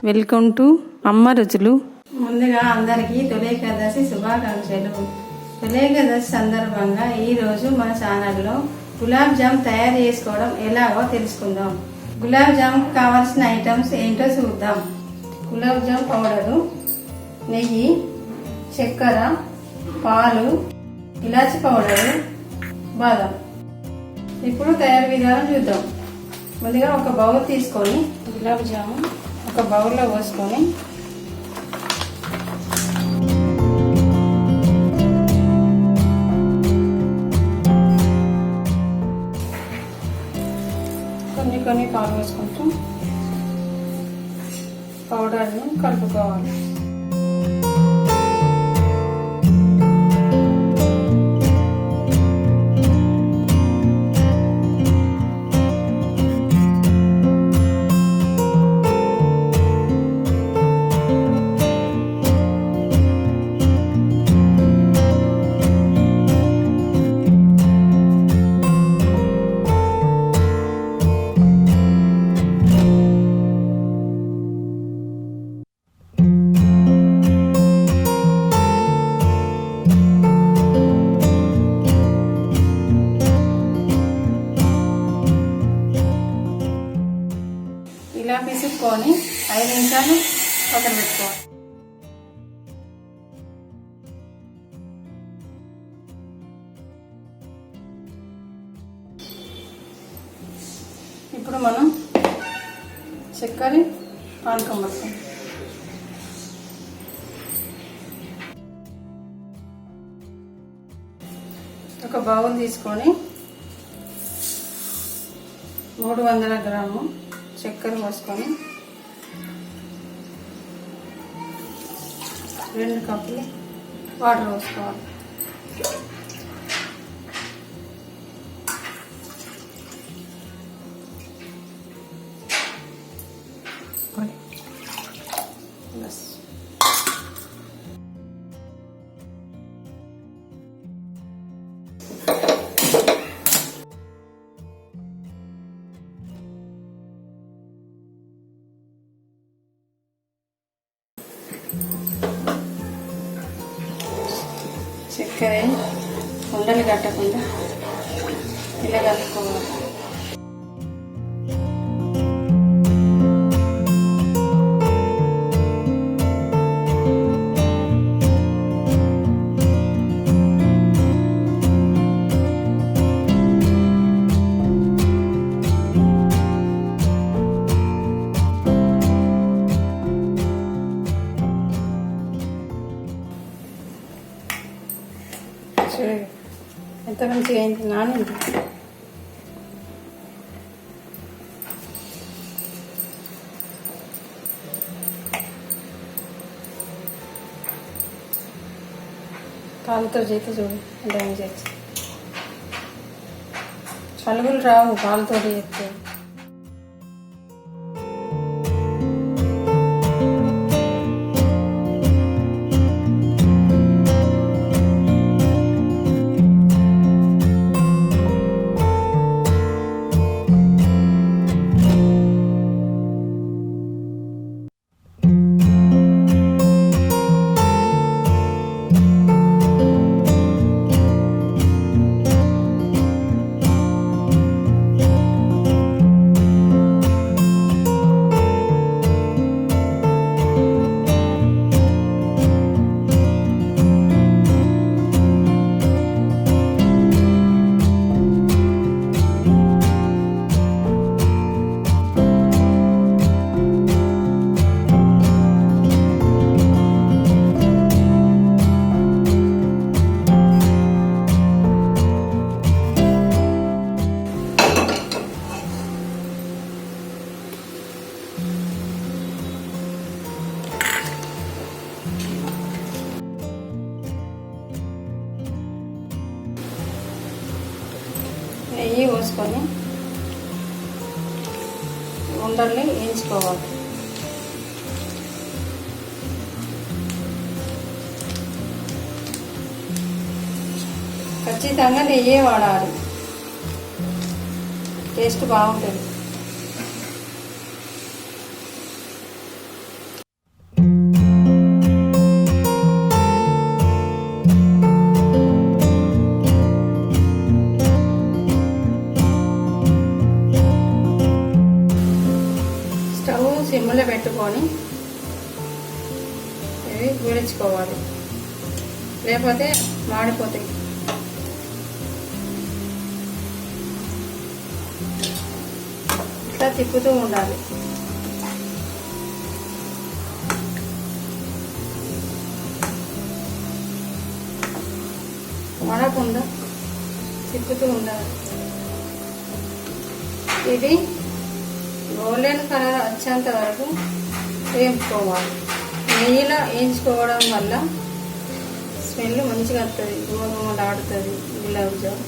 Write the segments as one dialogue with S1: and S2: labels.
S1: Welcome to అమ్మ రుచులు.
S2: ముందుగా అందరికీ తొలి ఏకాదశి శుభాకాంక్షలు. తొలి ఏకాదశి సందర్భంగా ఈరోజు మన ఛానల్లో గులాబ్ జామ్ తయారు చేసుకోవడం ఎలాగో తెలుసుకుందాం. గులాబ్ జామ్కి కావాల్సిన ఐటమ్స్ ఏంటో చూద్దాం. గులాబ్ జామ్ పౌడరు, నెయ్యి, చక్కెర, పాలు, ఇలాచి పౌడరు, బాదం. ఇప్పుడు తయారు విధానం చూద్దాం. ముందుగా ఒక బౌల్ తీసుకొని గులాబ్ జామున్ ఒక బౌల్లో పోసుకొని కొన్ని పాలు వేసుకుంటూ పౌడర్ని కలుపుకోవాలి. ఇలా పిసుక్కొని 5 నిమిషాలు పక్కన పెట్టుకోవాలి. ఇప్పుడు మనం చక్కెర పానకం పడతాం. ఒక బౌల్ తీసుకొని 300 గ్రాము చక్కెర పోసుకొని 2 కప్పులు వాటర్ పోసుకోవాలి. చక్కెర ఉండలు కట్టకుండా ఇలా కలుపుకోవాలి. ఎంత మంచిగా అయింది, నానింది. పాలతో చేస్తే చూడు ఎంత మంచిగా వచ్చి చలుగులు రావు పాలతో చేస్తే. నెయ్యి పోసుకొని ఉండల్ని వేయించుకోవాలి. ఖచ్చితంగా నెయ్యే వాడాలి, టేస్ట్ బాగుంటుంది. సిమ్లో పెట్టుకొని ఇవి వేయించుకోవాలి, లేకపోతే మాడిపోతాయి. ఇట్లా తిప్పుతూ ఉండాలి. మాడకుండా తిప్పుతూ ఉండాలి. ఇది గోల్డెన్ కలర్ వచ్చేంత వరకు వేయించుకోవాలి. నెయ్యిలో వేయించుకోవడం వల్ల స్మెల్ మంచిగా వస్తుంది, గుమగుమలాడుతుంది గులాబ్ జామ్.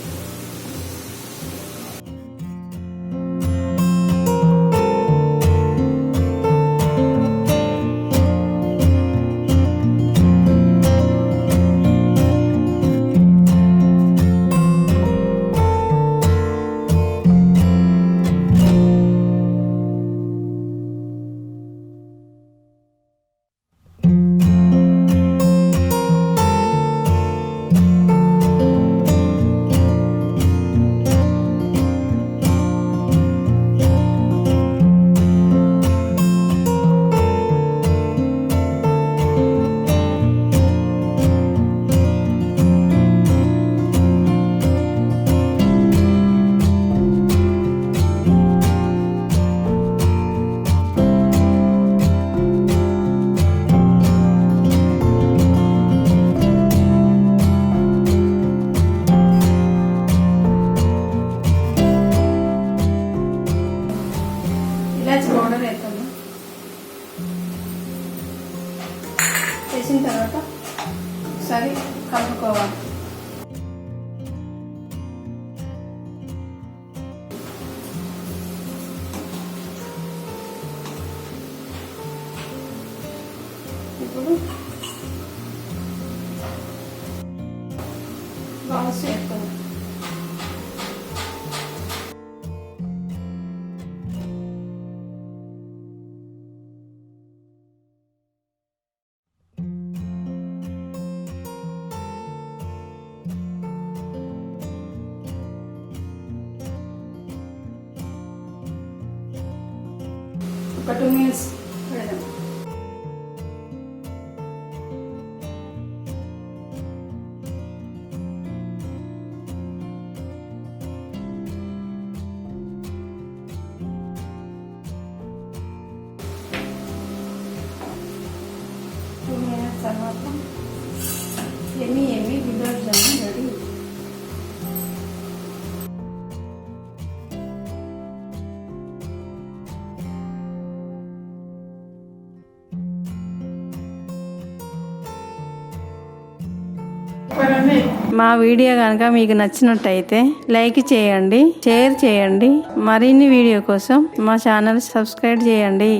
S2: పౌడర్ వేస్తాము. వేసిన తర్వాత ఒకసారి కలుపుకోవాలి. ఇప్పుడు బాల్స్ వేస్తాము. ఒక 2 minutes పెడదాం. తర్వాత ఎమ్మి గులాబ్ జామున్ రెడీ.
S1: మా వీడియో కనుక మీకు నచ్చినట్టయితే లైక్ చేయండి, షేర్ చేయండి. మరిన్ని వీడియో కోసం మా ఛానల్ సబ్స్క్రైబ్ చేయండి.